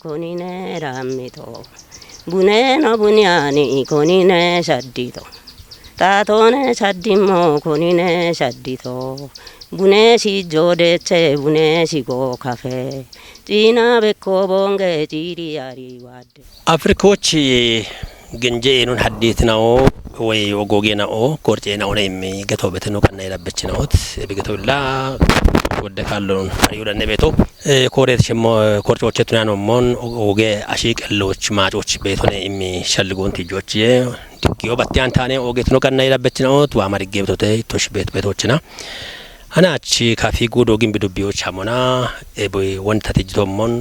konine ramito bune no bunyani konine shaddito tatone shaddimo konine shaddito bune si jodeche bune si go cafe tina becco bonge jiri ari wad አፍሪካዎች ገንጀኑን ሐዲት ነው ወይ ወጎጌና ኦ ኮርጬና ሆነ የሚገተውበት ነው ቀና ይላበች ነውት ቢገተውላ ወደ ካለውን አሪውለነ ቤቶ ኮሬት ሸሞ ኮርጮቸቱና ነው ሞን ወጌ አሽቀሎች ማጮች ቤቶነ የሚሸልጉን ትጆች ድጊዮ ባቲያንታኔ ወጌት ነው ቀና ይላበች ነውት ዋማሪጌ ቤቶተ ቶሽ ቤቶችና አናቺ ካፊ ጉዶግን ቢዱቢዎች አሞና ኤቦይ ወንታ ትጅቶሞን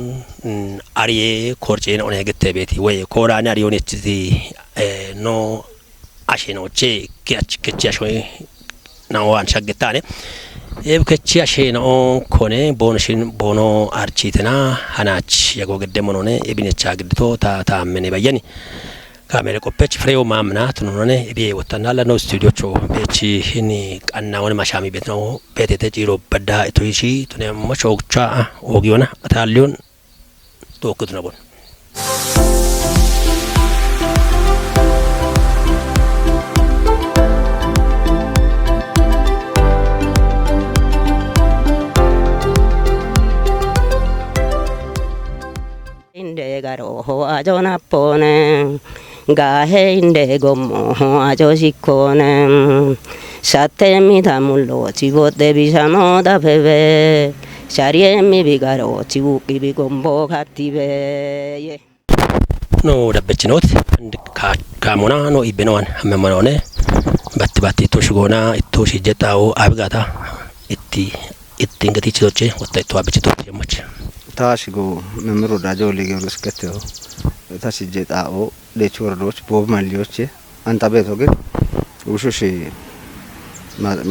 አሪዬ ኮርጬና ሆነ ገተ ቤቲ ወይ ኮራና አሪዮኔች ኖ አሽኖቼ ከቻሽ ወይ ነው አንሻገታኔ የብከቺ አሽኖ ኮኔ ቦንሽን ቦኖ አርቺትና አናች ያጎገደሞኖኔ እቢነቻ ግድቶ ታታመኔ ባየኒ ካሜራ ቆペች ፍሬው ማምናት ነውኔ እቢ ወጣናለ ነው ስቱዲዮቾ በቺ ህኒ ቀናውን ማሻሚ ቤት ነው ቤት ተጪሮ በዳ እቶይሺ ተነሞ ሾግቻ ኦጊዮና አታሊዮን ቶኩት ነው ቦን inde garo ho ajona pone gahe inde gomo ho ajosikone satte mi damullo cibote bisamo da bebe sharie mi bigaro cibuki bi gombo kattibe ye no dabbechinot kamona no ibenoan amemone batti to shigona itto shijetawo abgata itti chitoche watta itto abchitoche yemoch ታሽጎ መምሮ ዳጆ ለገሩስ ከተው ታሽጀጣኦ ለቾርዶች ቦብማሊዎች አንታ ቤቶ ግን ውሹሽ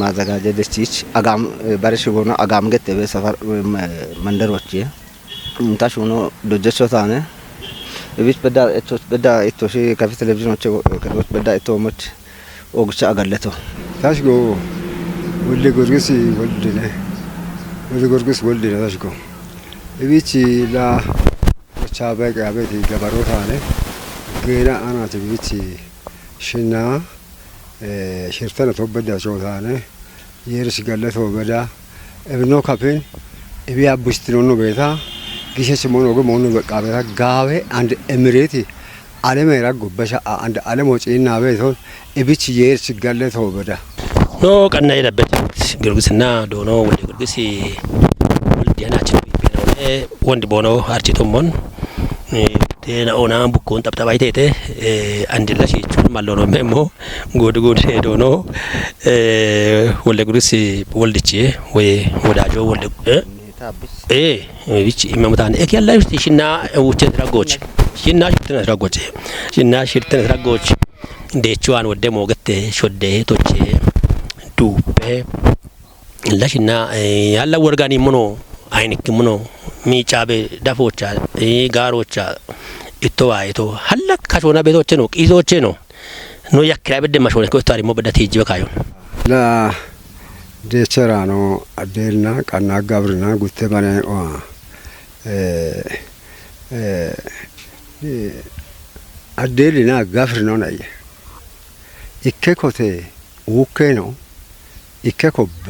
ማዘጋጀደች አጋም ባርሽጎና አጋም ገተ በሰፈር መንደሮች ታሽኖ ዶጀቾታነ እቢት በዳ እቶሽ ከፊት ቴሌቪዥኖች ከዶች በዳ እቶሞች ኦግቻ አጋለቶ ታሽጎ ወልደ ጎርግስ ወልደ ታሽጎ እቢቺ ላ ቻበቃ ቤት ገበሮታነ ገና አናት እቢቺ ሽና ሽርተነ ተበዳ ቾታነ የርስ ገለቶ በዳ እብኖ ካፔን እቢያ ቡስትኖ ነው ቤታ ግሸች ሞኖ ገሞኑ በቃ ቤታ ጋዌ አንድ ኤሚሬት ዓለም ይራጎ በሻ አንድ ዓለም ወጪና ቤቶን እቢቺ የርስ ገለቶ በዳ ኖ ቀና ይለበት ግርግስና ዶኖ ወልደ ግርግስ ወልዲያናችን ወንድ ቦኖ አርቺቶሞን ቴናኦና ቡኮን ጠብጠባይቴቴ አንድላሽ ይቹን ማለኖ መሞ ጎድ ሄዶኖ ወልደ ግርግስ ወልድቼ ወይ ወዳጆ ወልደ ቢቺ ኢማሙታን እከላሽ ሽና ውቸ ድራጎች ሽና ሽርተነ ድራጎች እንደቹዋን ወደ ሞገቴ ሾደ ቶቼ ዱፔ ለሽና ያላ ወርጋኒ ሞኖ አይንክ ሞኖ ሚጫቤ ዳፎቻ ጋሮቻ ኢቶዋይቶ ሐለክ ካሾና ቤቶች ነው ቂዞች ነው ነው ያክራይ በደማሾነ ኮስታሪ ሞበዳት ይጅ በካዩ ላ ደቸራ ነው አዴልና ቀና ጋብርና ጉተባና አዴልና ጋፍር ነው ናይ ኢከኮቴ ውከ ነው ኢከኮበ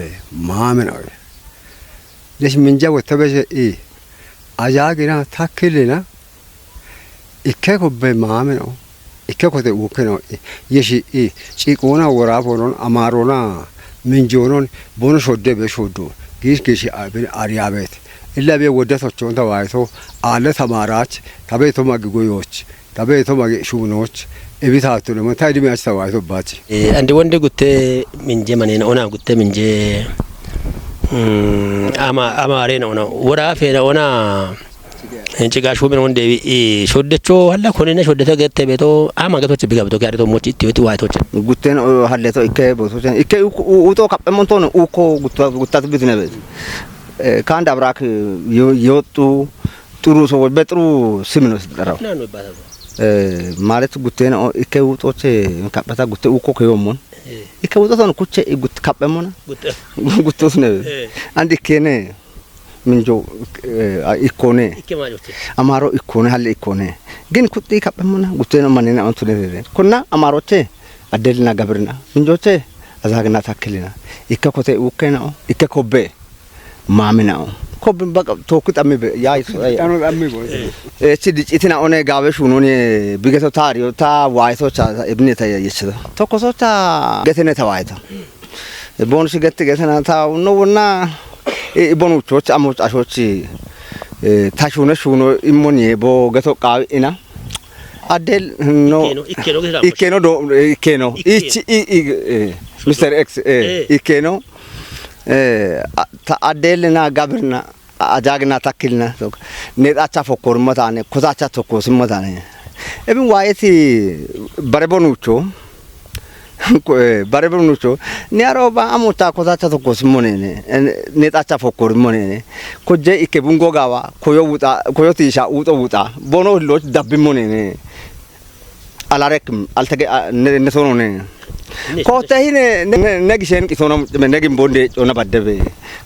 ማመናው ለሽ ምንጃ ወተበጀ አጃግና ታክልና ኢከኮበ ማመናው ኢከኮቴ ውከ ነው የሺ ጪቆና ወራፎኖን አማሮና ምንጆኖን ቦኖ ሾደ በሾዶ ግሽ አሪያቤት ኢላቤ ወደቶቹን ተዋይቶ አለ ተማራች ተቤቶ ማግጎዮች ተቤቶ ማግሹኖች እቢታቱ ነው ታዲሚያች ተዋይቶ ባጭ አንድ ወንድ ጉቴ ምንጀ ማኔ ኦና ጉቴ ምንጀ አማሬ ነው ወራፌ ነውና እንጭጋሹ ምን ወንዴ ሾደቾ አላ ኮኔነ ሾደተ ገተ ቤቶ አማገቶች ቢጋብቶ ጋሪቶ ሞቺ ቲዩቲ ዋይቶች ጉቴን ሀለቶ ኢከ ቦቶች ኢከ ኡቶ ካপመንቶ ነው ኡኮ ጉታት ቢት ነው ካንድ አብራክ የወጡ ጥሩ ሰዎች በጥሩ ስም ነው ተጠራው ማለት ጉቴን ኢከ ኡቶች ካปታ ጉቴ ኡኮ ከዮሞን ኢከ ኡቶን ኩቼ ጉት ካปመሞና ጉቶስ ነው አንድ ከኔ ምንጆ ኢኮኔ ይከማጆት አማሮ ኢኮኔ ሀለ ኢኮኔ ግን ኩጥ ይከበሙና ጉቴና ማንና አንቱ ነዘ ኩና አማሮቼ አደልና ገብርና ምንጆቼ አዛግና ታክልና ኢከኮቴ ውከናው ኢከኮቤ ማምናው ኮብን በቃ ቶኩት አሚ ያ ጣኑ አሚ ቦ እቺ ዲጂቲና ኦኔ ጋበሽ ሆኖኔ ቢገቶ ታሪዮ ታ ዋይቶቻ እብኔታ የችደ ተኮሶቻ ገተነ ተዋይታ ቦንሽ ገተና ታው ነውና ኢቦኑቾች አሞጫሾች ታሹነሽ ሆኖ ኢሞኒ ቦ ገቶ ቃዊና አደል ኖ ኢኬኖ ዶ ኢኬኖ ኢቺ ሚስተር ኤክስ ኢኬኖ አደልና ጋብርና አጃግና ታክልና ኔጣቻ ፎኮር መታኔ ኮዛቻ ተኮስ መታኔ እብን ዋየቲ በረቦኑቾ ኒያሮባ አሞታ ኮዛቻ ተኮስ ሞኔኔ ኔጣቻ ፎኮር ሞኔኔ ኮጀ ኢኬ ቡንጎጋዋ ኮዮቲሻ ውጣ ቦኖ ሎች ዳብ ሞኔኔ አላረክም አልተገ ነሶኖኔ ኮተሂነ ነግሸን ቂሶና ነግም ቦንዴ ጮና ባደበ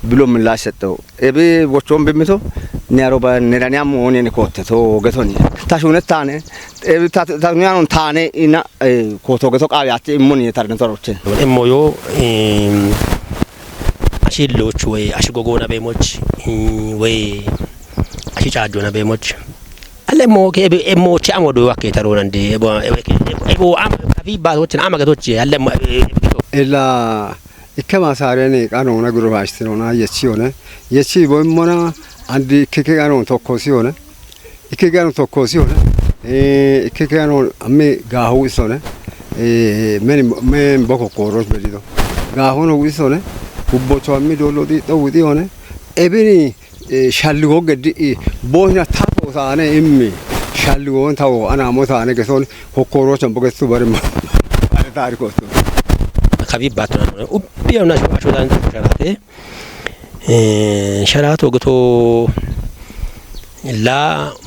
ብሎ ምላሽ ሰጠው እቢ ወቾም በሚቶ ኒያሮባ ነዳኒያም ሆኔ ኮተቶ ገቶኒ ታሹነታኔ እቢ ታኛውን ታኔ እና ኮቶ ገቶ ቃቢያት ኢሙን የታርነቶሮች እሞዮ አሽሎች ወይ አሽጎጎና በሞች ወይ አሽጫጆና በሞች አለሞ ከኤሞች አሞዶ ዋከተሮና እንደ ኤቦ አም ካፊ ባቶችን አማገቶች አለሞ ኤላ ኢከማሳረኔ ቃኖ ነግሮ ባሽትሮና የቺዮነ የቺ ቦሞና አንዲ ከከጋኖ ተኮሲዮነ ኢከጋኖ ተኮሲዮነ ኢከጋኖ አሜ ጋሁ ይሶነ ምን ቦኮኮሮስ በዲዶ ጋሁኖ ይሶነ ሁቦቾ አሜ ዶሎዲ ጠውዲ ሆነ ኤቢኒ ሻልጎ ገዲ ቦህና ታፎሳነ ኢሚ ሻልጎን ታው አና ሞታነ ገሶን ኮኮሮች አንበገሱ በርማ ታሪኮስ ካቢ ባትና ኡቢያውና ሸዋሾዳን ሸራቴ ሸራቶ ገቶ ላ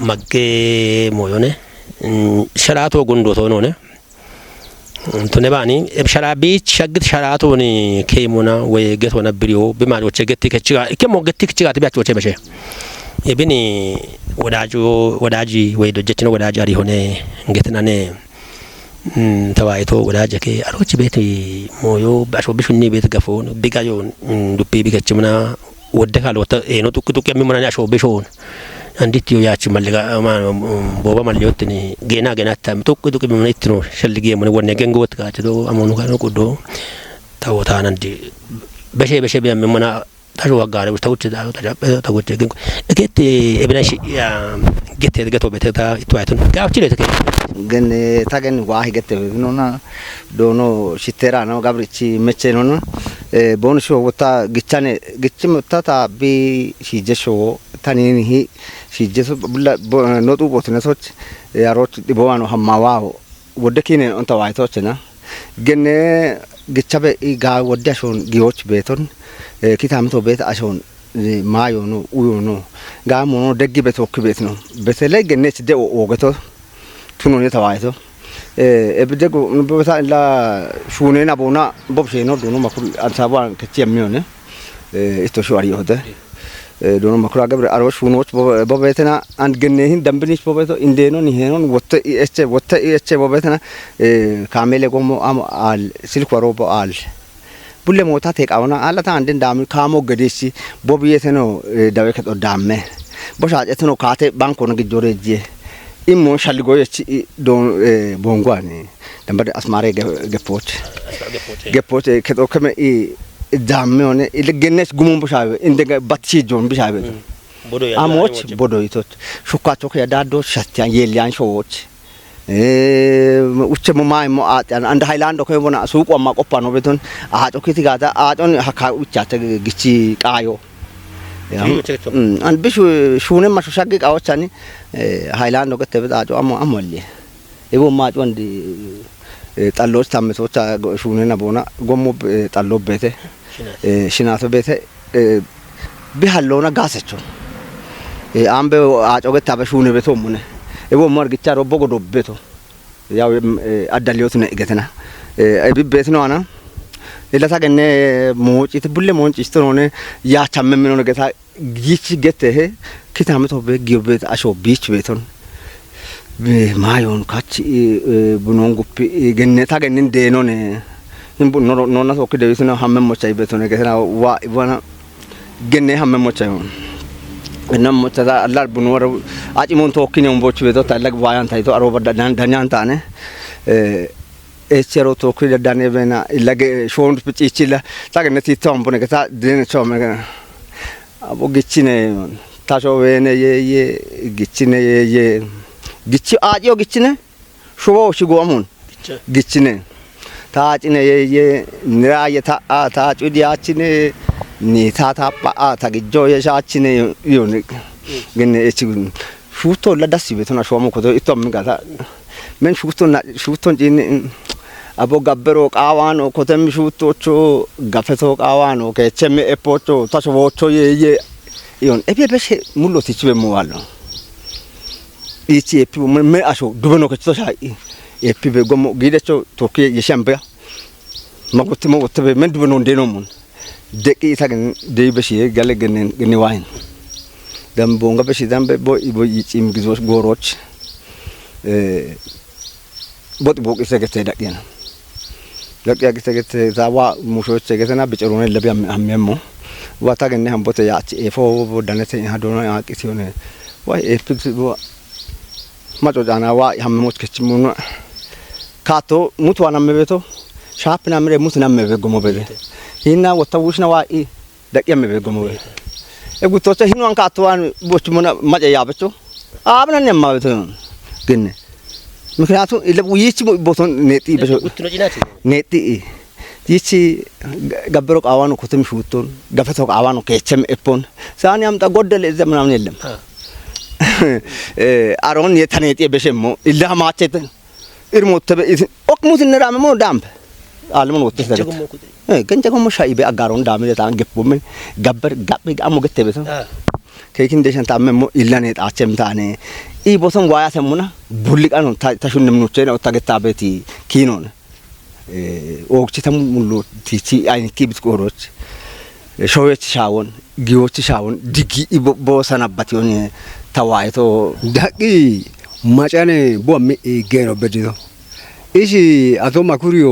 ማጌ ሞዮነ ሸራቶ ጉንዶቶ ሆነ እንተነባኒ ሸራቢ ሸግት ሸራቶኒ ከሙና ወይ ገቶ ነብሪዮ በማጆች ገት ከችጋ ከሞ ገት ከችጋ ተቢያቾች በሸ የብኒ ወዳጂ ወይ ደጀች ነው ወዳጅ አሪ ሆነ እንገትናኔ ተዋይቶ ወዳጅ ከ አሮች ቤት ሞዮ ባሾብሽኒ ቤት ገፎን ቢጋዮ ዱቤ ቢገችምና ወደካል ወተ ነው ጡቅ የሚመናኛ ሾብሾን አንዲት ያቺ መልጋ ቦባ ማልዮትኒ ገና ታም ጡቅ የሚመናት ነው ሸልጌ ምን ወነ ገንጎት ጋጭዶ አሞኑ ጋር ቆዶ ታውታን እንዲ በሸ ቢያምመና ታጆ ጋር ተውጭ ታውጭ ግን እከት እብናሽ ያ ገት ገቶ በተታ ይቷይቱን ጋብቺ ለተከ ግን ታገን ዋህ ገተ ነውና ዶኖ ሽቴራ ነው ጋብሪቺ መቼ ነውና ቦንሾ ወታ ግችም ወታ ቢ ሲጀሾ ታኒኒ ሲጀሶ ኖጡ ቦትነቶች ያሮች ዲቦዋኖ ሐማዋው ወደኪኔ እንተ ዋይቶችና ግን ግቻበ ኢጋ ወዳሾን ጊዮች ቤቶን ኪታምቶ ቤት አሾን ማዮኑ ኡዮኑ ጋሞኑ ደግ ቤቶክ ቤት ነው በተለይ ገነች ደ ወገቶ ቱኖኔ ተዋይቶ እብደጉ በታ ላ ሹኔና ቦና ቦብሼኖ ዶኖ ማኩል አልሳባ ከቺ የሚሆነ እቶሹ አሪዮደ ዶኖ ማኩል አገብረ አሮሽ ሹኖች ቦቤተና አንድ ገነህን ደምብኒሽ ቦቤቶ ኢንዴኖን ይሄኖን ወተ እቼ ቦቤተና ካሜሌ ጎሞ አል ሲልክ ወሮቦ አል ቡለ ሞታ ተቃውና አላታ አንድን ዳም ካሞ ገዴሲ ቦብየተ ነው ዳዌ ከጦ ዳመ ቦሻጨት ነው ካቴ ባንኮ ነው ግጆሬጂ ኢሞ ሻልጎ የቺ ዶን ቦንጓኒ ደምበደ አስማሬ ገፖች ከጦ ከመ ዳመ ሆነ ለገነስ ጉሙን ቦሻበ እንደ ባትሺ ጆን ቦሻበ አሞች ቦዶይቶች ሹካቾ ከዳዶ ሻቲያ የሊያን ሾዎች uche mumai mo atan and highland ko bona suq amma qoppa no beton a chokiti gata a ton hakka ucha te gichi qayo and bishu shune ma shagge qawochani highland ko tebe a jo amolli ebo ma ton di tallos tamesoch shune na bona gomo tallo bete shinato bete bihallona gasecho ambe a chogeta be shune beto mune ebo margicha robo godo beto yaw adaliot ne getena ebi bet no ana ilata genne moocite bulle mooncistone ya chammemino geta giich gete he kitameto be giyobet asho beach beton be mayon kachi bunon guppi genne ta genne denone imbu nonna so kide wisina hamme mochai betone geta wa ibana genne hamme mochai enam mochada allah bunwar aci mon tokkine on boch beto talag wayan tayto aro badda danyan tane echero tokki dane bena ilage shond pichichila tagnati tombone geta dene chome abo gichine taso wene ye gichine ye gichi ajo gichine shubo shigomun gichine taachine ye niraye ta chudi achine ni ta pa ta gijo ye shaachine yone gene echi shuto la dasi betona shomo ko itom gata men shuton jin abo gabbero qawano ko tem shutocho gafeto qawano ke cheme epocho taso wocho ye yon epi beshe mullo tichibe mo wallo ichi epi me asho dubeno ko to sai epi be gomo gidecho to ke yeshambe magotti mo wotte men dubeno ndeno mun deki tagen de beshe gale gene wain dam bonga beshe dambe bo ibo yichim gizos goroch bot bok isegete dakena dakya gisegete zawa mushoch segete bicerone lebi ammemo wata genne hambote yachi efo danete hadona yaqisione wa epix bo mato dana wa hammoch kechimuna kato mutwana mebeto shapna mre mutna mebe gomo bebe hina wata wushna wa I dakya mebe gomo bebe egutocha hinwan katwan bochmuna maja yabecho abna nemma beto genne ምክንያቱም ይቺ ቦቶን ነጢ በሾ ነጢ ይቺ ገበሮ ቃዋኑ ኮተም ሹቶን ገፈቶ ቃዋኑ ከቸም ኤፖን ሳኒ አምጣ ጎደለ ዘመናምን የለም አሮን የተነጢ በሸሞ ኢላ ማቸተ ኢርሞተ ኦክሙት ነራመሞ ዳምፕ አለምን ወጥተ ዘገ ገንጀጎሞ ሻይ በአጋሮን ዳምለ ታን ገቦም ገበር ጋብ ጋሞ ገተበተ ከኪን ደሽን ታመሞ ኢላኔ ጣቸም ታኔ ኢ ቦቶን ዋያ ሰሙና ቡልቃኑ ታሹንም ነው ቸና ወታገታ ቤቲ ኪኖን ኦክቺተም ሙሉ ቲቺ አይን ኪብት ቆሮች ሾዎች ሻውን ጊዎች ሻውን ዲጊ ቦሰናባት ዮኒ ተዋይቶ ዳቂ ማጫኔ ቦሚ ገሮ በዲዶ ኢሺ አቶ ማኩሪዮ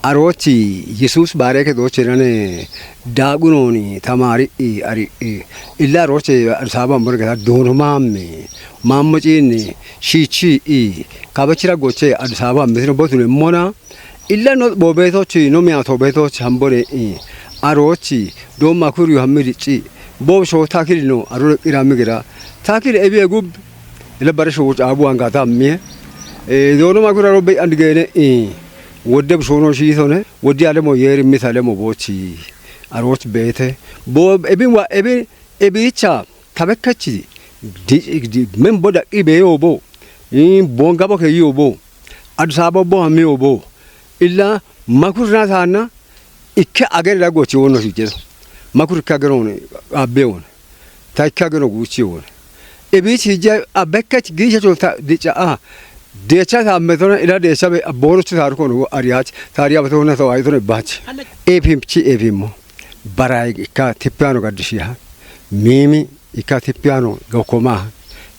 አሮቺ ኢየሱስ ባረከ ዶቸራኔ ዳጉኖኒ ተማሪ አሪ ኢላ ሮቼ አርሳባ መርገታ ዶኖማም ማሞጪኒ ሺቺ ካበችራ ጎቼ አዲሳባ ምትነ ቦቱን ሞና ኢላ ኖ ቦቤቶች ኖ ሚያቶ ቤቶች ሃምቦሬ አሮቺ ዶማ ኩሪዮ ሐምዲጪ ቦሾ ታኪል ኖ አሮ ኢራሚግራ ታኪል ኤቢ ጉብ ለበረሾ አቡ አንጋታ ሚ ዶኖማ ኩራሮ በይ አንድገነ ወደብ ሾኖ ሺቶነ ወዲ አለሞ የርሚታ ለሞ ቦቺ አሮች ቤተ ቦ ኤቢን ዋ ኤቢቻ ታበከቺ men boda ibe yobo bonga bo ke yobo adusaba bo ame yobo illa makurna sana ikke ager la gochi wono hije makur ka gerone abbeon ta ka gero guchi won ebi hije abekach gisha to dicha decha ta metona ila decha be abono tar ko no ariach tariya betona to ay to bach epimchi epimo barai ka tipiano gadishiha mimi ikati piano gokoma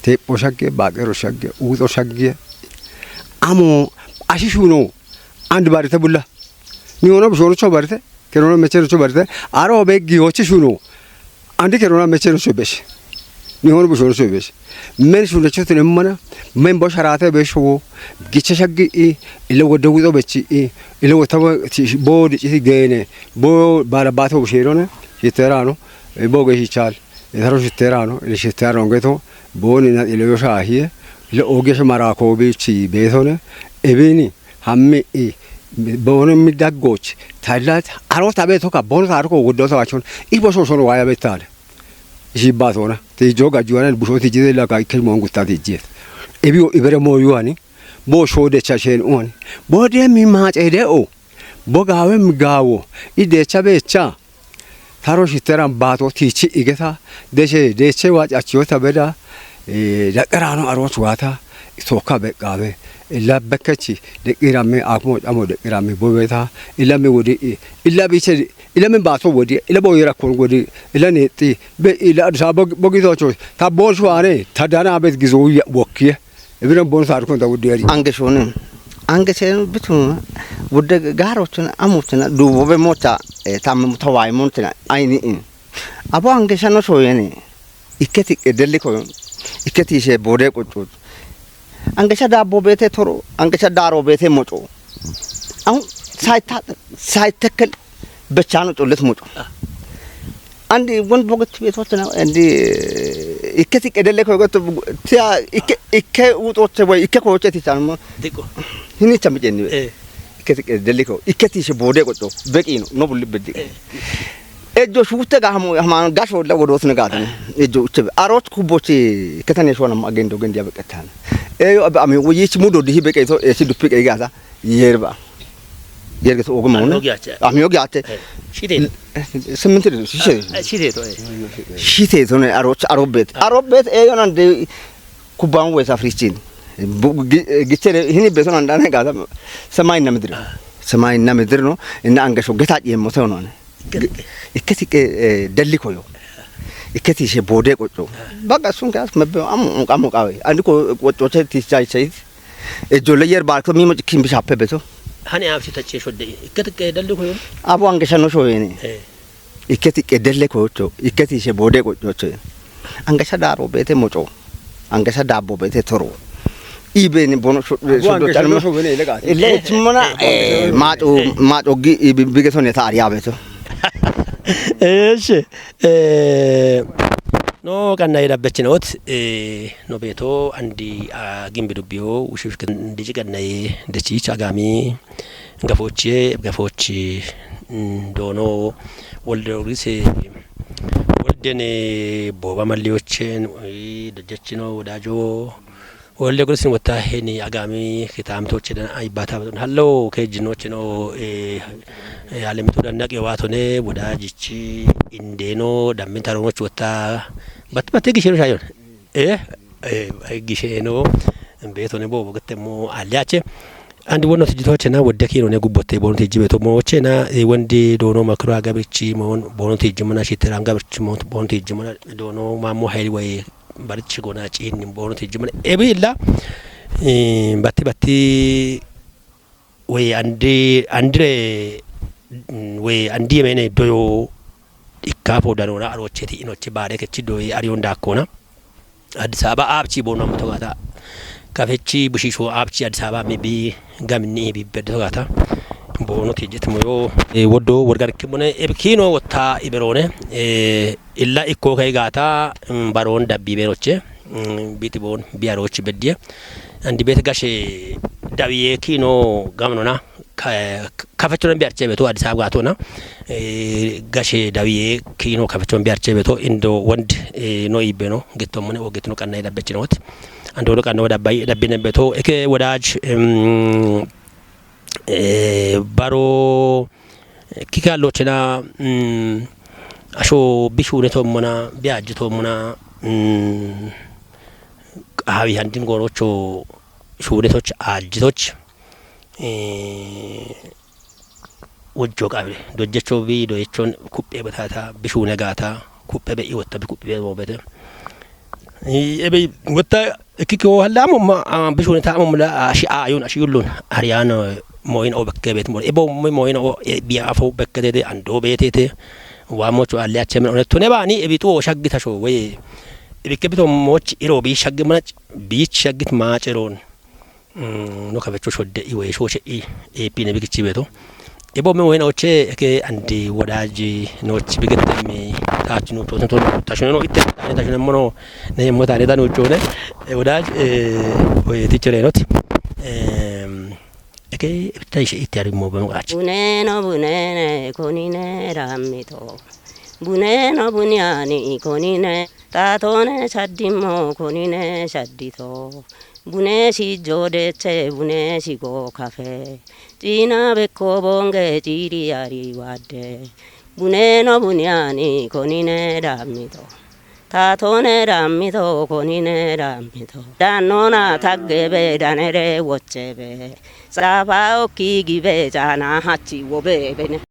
te poshagge bagero shagge udo shagge amo ashishuno and barite bulla ni ono bshoro cho barite kerono mechero cho barite aro begi ochi shuno andi kerona mechero cho besh ni ono bshoro cho besh men shuno cho tenemana men bosharate besho giche shagge ile wodo udo bechi ile wotawo bodi ci gene bo barabato bshirone yiterano boge hichal የታሮሽ ተራኖ ለሽታሮ ገቶ ቦኒና ኢለዮሻ አሂየ ለኦጌሽ ማራኮቢቺ ቤቶነ ኤቤኒ ሐሜ ቦነ ሚዳጎች ታላት አሮታ ቤቶካ ቦነ ታርኮ ወዶታቸውን ኢቦሾሾን ዋያ ቤታለ ይባቶና ተጆጋ ጁዋን ቡሾቲ ጂዘላ ካይከል ሞንጉታ ተጂት ኤቢዮ ኢበረ ሞዩዋኒ ቦሾደ ቻሸን ኦን ቦደ ሚማጨደኦ ቦጋዌ ምጋዎ ኢደቻ ቤቻ ታሮሽ ተራን ባቶ ቲቺ ኢገታ ደቼ ዋጫቸው ተበዳ ለቀራኖ አሮች ዋታ ቶካ በቃበ إلا بكتشي دقيرامي أكمو أمو دقيرامي بوبيتا إلا مي ودي إلا بيشي إلا من باسو ودي إلا بو يراكون ودي إلا نيتي إلا أرسا بوغي توچو تا بونسو آني تا دانا عبيت جزو وكيه إبنا بونسو أركون تا ودي أري Angesheen bituma wudde gaaroochuna amuchuna duubobe mocha tam mutawai montena aini in abo angeshano shoyene ikketi edelli ko ikketi she bode qochot angesha daabo bete toro angesha daaro bete moco አሁን ሳይተከል ብቻ ነው ጮለት ሞጮ አንድ ወንድ ቦገት ቤቶች ነው እንዲ ikketi edelli ko got tia ikke ውጦች ወይ ikke ኮቸት ይቻል ዲቆ hini chamjeni ikketi edelli ko ikketi she bode qocho beqi no bulli beddi ejo shute ga haman gash wala wodot negadan ejo uche aroch kubochi ketane shona magendo gendia beqatan eyo ami woyich mudo dihi beqi so esi dupi qe gasa yerba yerga so ogmo no ami ogiate shite sement shite to ne aroch arobet eyo nande kuban wesa frichin gichere hini beso nandane gasa ሰማይና ምድር ነው እና አንገሾ ገታ የሞተው ነው ikketi dalli koyo ikketi she bode qocho baga sun gas mabbe amu qawe andi ko qochoche tisai ejolle yer barko mi mo kim bishappe beto hani afsi tache shodde ikketi dalli koyo abo angeshano shoyene ikketi dalli koyo ikketi she bode qocho angesha daro bete moco angesha dabbo bete toro ibeni bono shodo talmo ile chimona mato gi bigetone ta ariya beto እሺ ኖ ቀና ይዳበችነውት ኖ ቤቶ አንዲ ግንብ ዱቢዮ ውሽሽ እንዲጂ ቀናይ ደቺ ቻጋሚ ገፎች ዶኖ ወልደውሪስ ወልደኔ ቦባ ማሊዎችን ደጀችኖ ወዳጆ ወልደ ጉርስን ወታ ሄኒ አጋሚ ከታምቶች ደና አይባታ ሀሎ ከጅኖች ነው ያለምቱ ደናቅ የዋቶኔ ወዳጅቺ እንዴኖ ዳምን ታሮኖች ወታ በትበቴ ግሽሩ ሻዮን ግሽኖ ቤቶኔ ቦ ወገተሞ አልያቸ አንድ ወኖ ትጅቶችና ወደኪ ነው ነጉቦቴ ቦኖ ትጅ ቤቶ ሞቼና ወንዲ ዶኖ መክሮ አጋብቺ ሞን ቦኖ ትጅምና ሽተራ አጋብቺ ሞን ቦኖ ትጅምና ዶኖ ማሞ ኃይል ወይ barchi gona cin bono te jumane ebilla batti we andre we andi mene doyo ikkapo danora arocheti inoche bare ke ci doyi arionda kona Addis Ababa abchi bono mutogata kafechi bushisho abchi Addis Ababa mebi gamni bi bedogata bono te jetmoyo wodo worgar kimone ebkino wotta iberone illa ikko kay gata baron dabbi beroche biti bon biaroche bedie andi bet gashe dawiye kino gamnona kafechon biarche beto Addis Ababa gatona gashe dawiye kino kafechon biarche beto indo wond no ibeno getomone o getno kanay dabbechinot ando do kanno dabbine beto eke wodaj baro kikalochena asho bishune to mona biaji to mona hawi handin gorocho shuretoch ajitoch wajjo qabe dojecho bi do echon kuppe batata bishune gata kuppe be iwata bi kuppe be bobete ebe wata kiko halamu ma bishune ta amula ashi ayun ashi yulun ariano moin o bekkebet mo ebo moin o biya afo bekkede ando betete wamocho alyache men oneto ne bani ebitu shagita sho we ebikebito moch iro bi shagmana bi shagit maacheron no kabecho shodde iwe shoche e pine bikichi beto ebo me moin oche ke andi wadaji noch bigete mi tachino to tachino itte tachino mono ne mota ne danu chone wadaji we tichere not eke taishe itari mo bamgachi bunene konine ramito buneno bunyani konine tatone chaddimo konine chaddito bune si jodeche bune si go cafe tina bekko bonge jiri ari wade buneno bunyani konine ramito 타토네 람미도 고니네 람미도 단노나 타게베 다네레 워체베 사바오 기기베 자나 하치 오베베네